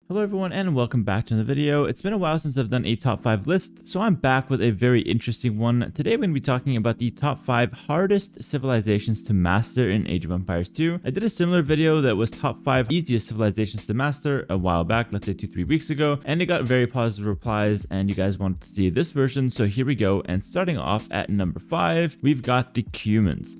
Hello everyone and welcome back to the video. It's been a while since I've done a top 5 list, so I'm back with a very interesting one. Today we're going to be talking about the top 5 hardest civilizations to master in Age of Empires 2. I did a similar video that was top 5 easiest civilizations to master a while back, let's say 2-3 weeks ago, and it got very positive replies and you guys wanted to see this version, so here we go. And starting off at number 5, we've got the Cumans.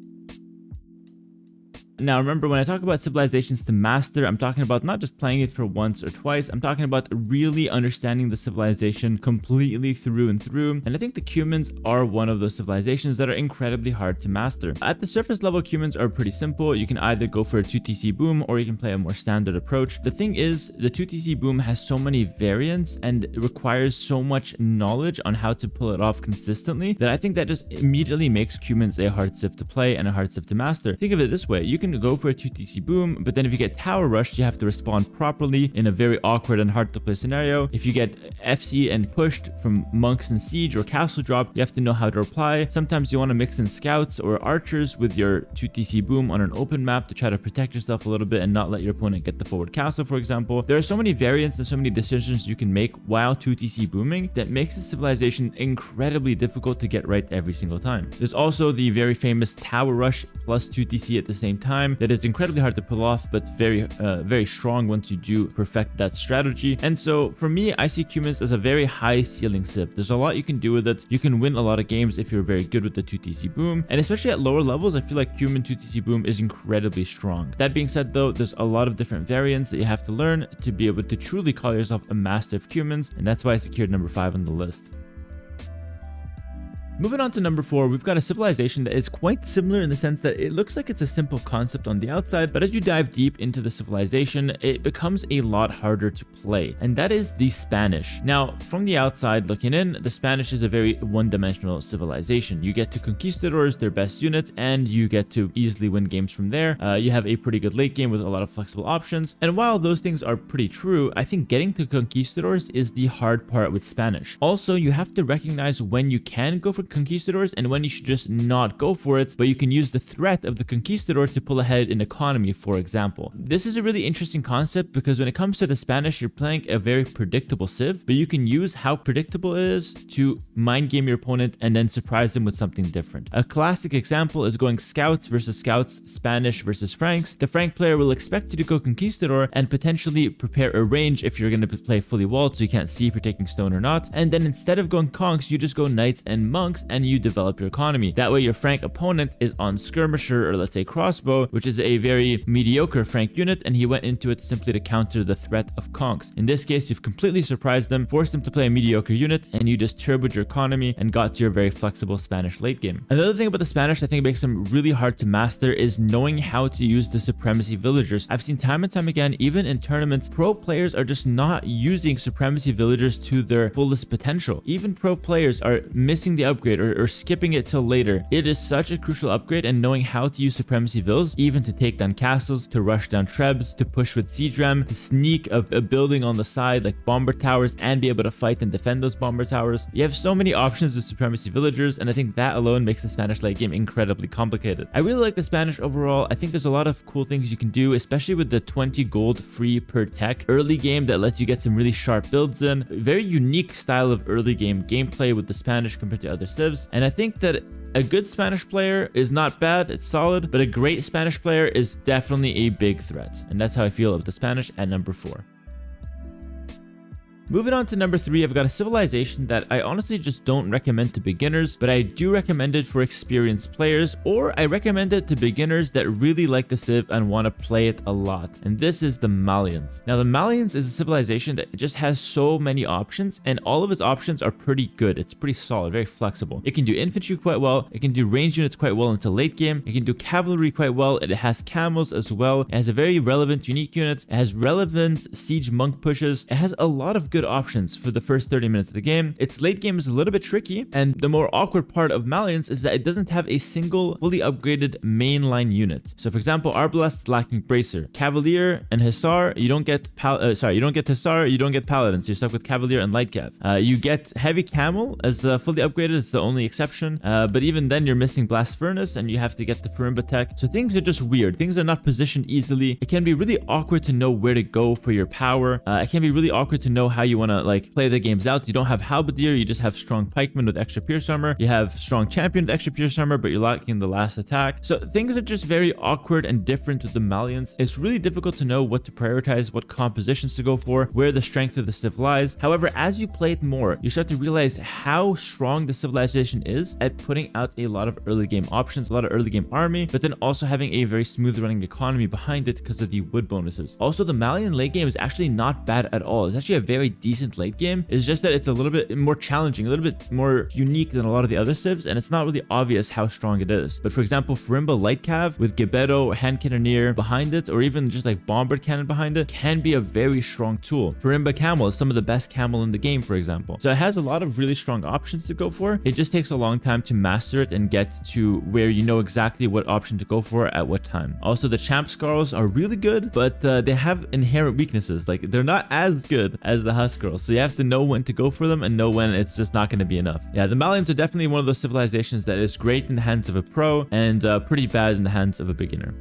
Now remember, when I talk about civilizations to master, I'm talking about not just playing it for once or twice, I'm talking about really understanding the civilization completely through and through, and I think the Cumans are one of those civilizations that are incredibly hard to master. At the surface level, Cumans are pretty simple. You can either go for a 2TC boom or you can play a more standard approach. The thing is, the 2TC boom has so many variants and it requires so much knowledge on how to pull it off consistently that I think that just immediately makes Cumans a hard civ to play and a hard civ to master. Think of it this way, you can go for a 2TC boom, but then if you get tower rushed, you have to respond properly in a very awkward and hard to play scenario. If you get FC and pushed from monks and siege or castle drop, you have to know how to reply. Sometimes you want to mix in scouts or archers with your 2TC boom on an open map to try to protect yourself a little bit and not let your opponent get the forward castle, for example. There are so many variants and so many decisions you can make while 2TC booming that makes a civilization incredibly difficult to get right every single time. There's also the very famous tower rush plus 2TC at the same time that is incredibly hard to pull off, but very strong once you do perfect that strategy. And so for me, I see Cumans as a very high ceiling civ. There's a lot you can do with it. You can win a lot of games if you're very good with the 2TC boom, and especially at lower levels, I feel like Cuman 2TC boom is incredibly strong. That being said though, there's a lot of different variants that you have to learn to be able to truly call yourself a master of Cumans, and that's why I secured number 5 on the list. Moving on to number 4, we've got a civilization that is quite similar in the sense that it looks like it's a simple concept on the outside, but as you dive deep into the civilization, it becomes a lot harder to play, and that is the Spanish. Now, from the outside looking in, the Spanish is a very one-dimensional civilization. You get to conquistadors, their best unit, and you get to easily win games from there. You have a pretty good late game with a lot of flexible options, and while those things are pretty true, I think getting to conquistadors is the hard part with Spanish. Also, you have to recognize when you can go for conquistadors and when you should just not go for it, but you can use the threat of the conquistador to pull ahead in economy, for example. This is a really interesting concept because when it comes to the Spanish, you're playing a very predictable civ, but you can use how predictable it is to mind game your opponent and then surprise them with something different. A classic example is going scouts versus scouts, Spanish versus Franks. The Frank player will expect you to go conquistador and potentially prepare a range if you're going to play fully walled so you can't see if you're taking stone or not, and then instead of going conks, you just go knights and monks and you develop your economy. That way your Frank opponent is on skirmisher or let's say crossbow, which is a very mediocre Frank unit, and he went into it simply to counter the threat of conks. In this case, you've completely surprised them, forced them to play a mediocre unit, and you just turboed your economy and got to your very flexible Spanish late game. Another thing about the Spanish I think makes them really hard to master is knowing how to use the supremacy villagers. I've seen time and time again, even in tournaments, pro players are just not using supremacy villagers to their fullest potential. Even pro players are missing the upgrade or skipping it till later. It is such a crucial upgrade, and knowing how to use supremacy vills, even to take down castles, to rush down trebs, to push with siege ram, to sneak a building on the side like bomber towers and be able to fight and defend those bomber towers. You have so many options with supremacy villagers, and I think that alone makes the Spanish late game incredibly complicated. I really like the Spanish overall. I think there's a lot of cool things you can do, especially with the 20 gold free per tech early game that lets you get some really sharp builds in. Very unique style of early game gameplay with the Spanish compared to other civs, and I think that a good Spanish player is not bad, it's solid, but a great Spanish player is definitely a big threat. And that's how I feel of the Spanish at number 4. Moving on to number 3, I've got a civilization that I honestly just don't recommend to beginners, but I do recommend it for experienced players, or I recommend it to beginners that really like the civ and want to play it a lot. And this is the Malians. Now, the Malians is a civilization that just has so many options, and all of its options are pretty good. It's pretty solid, very flexible. It can do infantry quite well. It can do range units quite well into late game. It can do cavalry quite well. It has camels as well. It has a very relevant unique unit. It has relevant siege monk pushes. It has a lot of good good options for the first 30 minutes of the game. Its late game is a little bit tricky, and the more awkward part of Malians is that it doesn't have a single fully upgraded mainline unit. So for example, Arbalest is lacking Bracer. Cavalier and Hussar, you don't get you don't get Hussar, you don't get Paladin, so you're stuck with Cavalier and Light Cav. You get Heavy Camel as fully upgraded, it's the only exception, but even then you're missing Blast Furnace and you have to get the Farimba tech. So things are just weird. Things are not positioned easily. It can be really awkward to know where to go for your power. It can be really awkward to know how you want to like play the games out. You don't have Halberdier, you just have strong Pikeman with extra Pierce Armor. You have strong Champion with extra Pierce Armor, but you're lacking the last attack. So things are just very awkward and different with the Malians. It's really difficult to know what to prioritize, what compositions to go for, where the strength of the Civ lies. However, as you play it more, you start to realize how strong the civilization is at putting out a lot of early game options, a lot of early game army, but then also having a very smooth running economy behind it because of the wood bonuses. Also, the Malian late game is actually not bad at all. It's actually a very decent late game. It's just that it's a little bit more challenging, a little bit more unique than a lot of the other civs, and it's not really obvious how strong it is. But for example, Farimba Light Cav with Gebetto, Hand Cannoneer behind it, or even just like Bombard Cannon behind it, can be a very strong tool. Farimba Camel is some of the best camel in the game, for example. So it has a lot of really strong options to go for. It just takes a long time to master it and get to where you know exactly what option to go for at what time. Also, the Champ Scarls are really good, but they have inherent weaknesses. Like, they're not as good as the Husk Girls, so you have to know when to go for them and know when it's just not going to be enough. Yeah, the Malians are definitely one of those civilizations that is great in the hands of a pro and pretty bad in the hands of a beginner.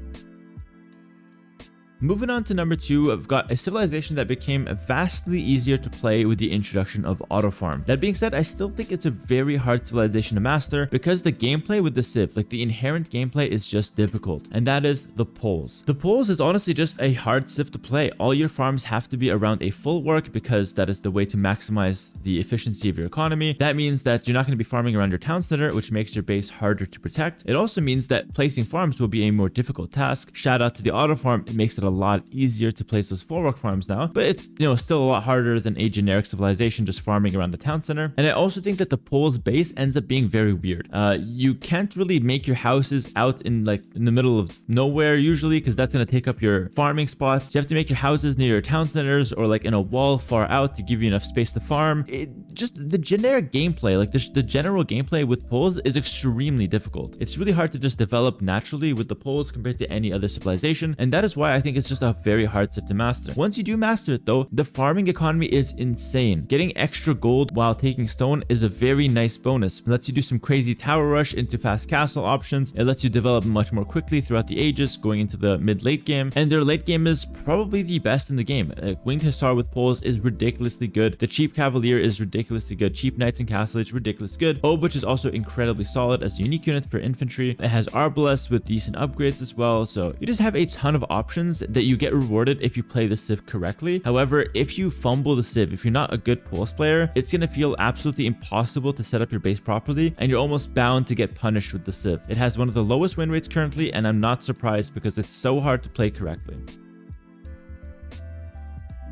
Moving on to number 2, I've got a civilization that became vastly easier to play with the introduction of auto farm. That being said, I still think it's a very hard civilization to master because the gameplay with the civ, like the inherent gameplay, is just difficult, and that is the poles. The poles is honestly just a hard civ to play. All your farms have to be around a full work because that is the way to maximize the efficiency of your economy. That means that you're not going to be farming around your town center, which makes your base harder to protect. It also means that placing farms will be a more difficult task. Shout out to the auto farm, it makes it a lot easier to place those full work farms now, but it's, you know, still a lot harder than a generic civilization just farming around the town center. And I also think that the pole's base ends up being very weird. You can't really make your houses out in the middle of nowhere usually, because that's going to take up your farming spots. You have to make your houses near your town centers or like in a wall far out to give you enough space to farm. Just the generic gameplay, like the general gameplay with poles is extremely difficult. It's really hard to just develop naturally with the poles compared to any other civilization, and that is why I think it's just a very hard civ to master. Once you do master it though, the farming economy is insane. Getting extra gold while taking stone is a very nice bonus. It lets you do some crazy tower rush into fast castle options. It lets you develop much more quickly throughout the ages going into the mid-late game, and their late game is probably the best in the game. Winged Hussar with poles is ridiculously good. The cheap Cavalier is ridiculously good. Cheap Knights and Castle is ridiculously good. Obuch is also incredibly solid as a unique unit for infantry. It has Arbalest with decent upgrades as well, so you just have a ton of options that you get rewarded if you play the civ correctly. However, if you fumble the civ, if you're not a good poles player, it's going to feel absolutely impossible to set up your base properly, and you're almost bound to get punished with the civ. It has one of the lowest win rates currently, and I'm not surprised because it's so hard to play correctly.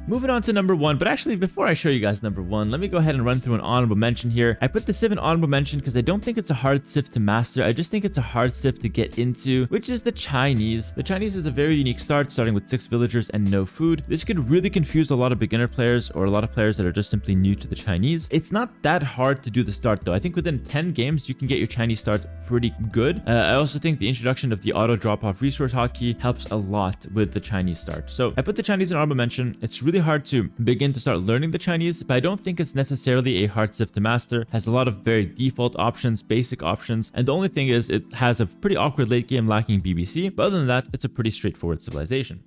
Moving on to number 1, but actually before I show you guys number 1, let me go ahead and run through an honorable mention here. I put the civ in honorable mention because I don't think it's a hard civ to master. I just think it's a hard civ to get into, which is the Chinese. The Chinese is a very unique start, starting with 6 villagers and no food. This could really confuse a lot of beginner players or a lot of players that are just simply new to the Chinese. It's not that hard to do the start though. I think within 10 games, you can get your Chinese start pretty good. I also think the introduction of the auto drop-off resource hotkey helps a lot with the Chinese start. So I put the Chinese in honorable mention. It's really hard to begin to start learning the Chinese, but I don't think it's necessarily a hard civ to master. It has a lot of very default options, basic options, and the only thing is it has a pretty awkward late game lacking BBC, but other than that, it's a pretty straightforward civilization.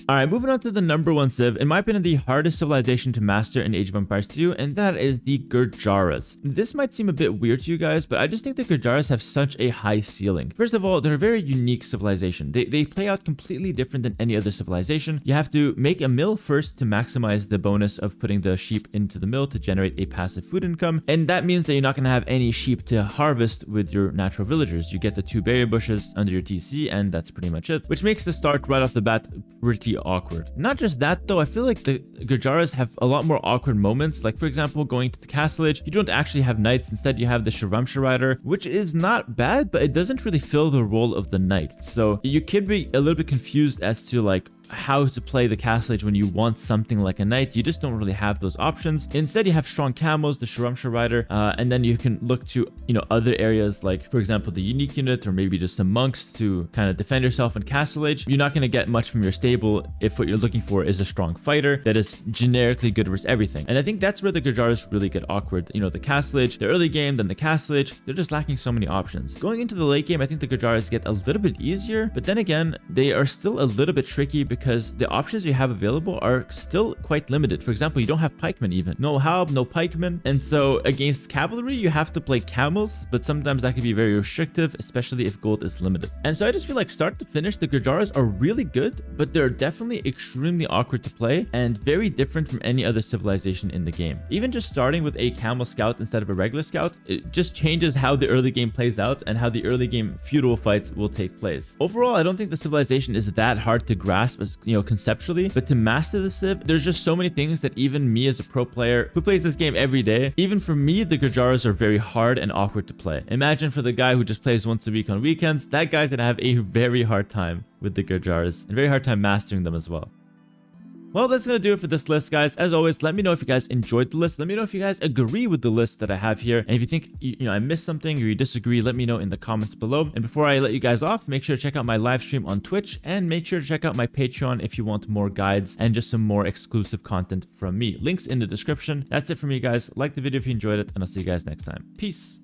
Alright, moving on to the number 1 civ, in my opinion, the hardest civilization to master in Age of Empires 2, and that is the Gurjaras. This might seem a bit weird to you guys, but I just think the Gurjaras have such a high ceiling. First of all, they're a very unique civilization. They play out completely different than any other civilization. You have to make a mill first to maximize the bonus of putting the sheep into the mill to generate a passive food income, and that means that you're not going to have any sheep to harvest with your natural villagers. You get the 2 berry bushes under your TC, and that's pretty much it, which makes the start right off the bat pretty awkward. Not just that though, I feel like the Gurjaras have a lot more awkward moments, like for example going to the castle age, you don't actually have knights, instead you have the Shiramsha rider, which is not bad, but it doesn't really fill the role of the knight. So you could be a little bit confused as to like how to play the castle age when you want something like a knight. You just don't really have those options. Instead, you have strong camos, the Sharamsha rider, and then you can look to, other areas like, for example, the unique unit or maybe just some monks to kind of defend yourself in castle age. You're not going to get much from your stable if what you're looking for is a strong fighter that is generically good versus everything. And I think that's where the Gujaras really get awkward. The castle age, the early game, then the castle age, they're just lacking so many options. Going into the late game, I think the Gujaras get a little bit easier, but then again, they are still a little bit tricky because the options you have available are still quite limited. For example, you don't have pikemen even. No halb, no pikemen. And so against cavalry, you have to play camels, but sometimes that can be very restrictive, especially if gold is limited. And so I just feel like start to finish, the Gujaras are really good, but they're definitely extremely awkward to play and very different from any other civilization in the game. Even just starting with a camel scout instead of a regular scout, it just changes how the early game plays out and how the early game feudal fights will take place. Overall, I don't think the civilization is that hard to grasp as, conceptually, but to master the civ, there's just so many things that even me as a pro player who plays this game every day, even for me, the Gujaras are very hard and awkward to play. Imagine for the guy who just plays once a week on weekends, that guy's gonna have a very hard time with the Gujaras and very hard time mastering them as well. Well, that's going to do it for this list, guys. As always, let me know if you guys enjoyed the list. Let me know if you guys agree with the list that I have here. And if you think, I missed something or you disagree, let me know in the comments below. And before I let you guys off, make sure to check out my live stream on Twitch and make sure to check out my Patreon if you want more guides and just some more exclusive content from me. Links in the description. That's it for me, guys. Like the video if you enjoyed it, and I'll see you guys next time. Peace.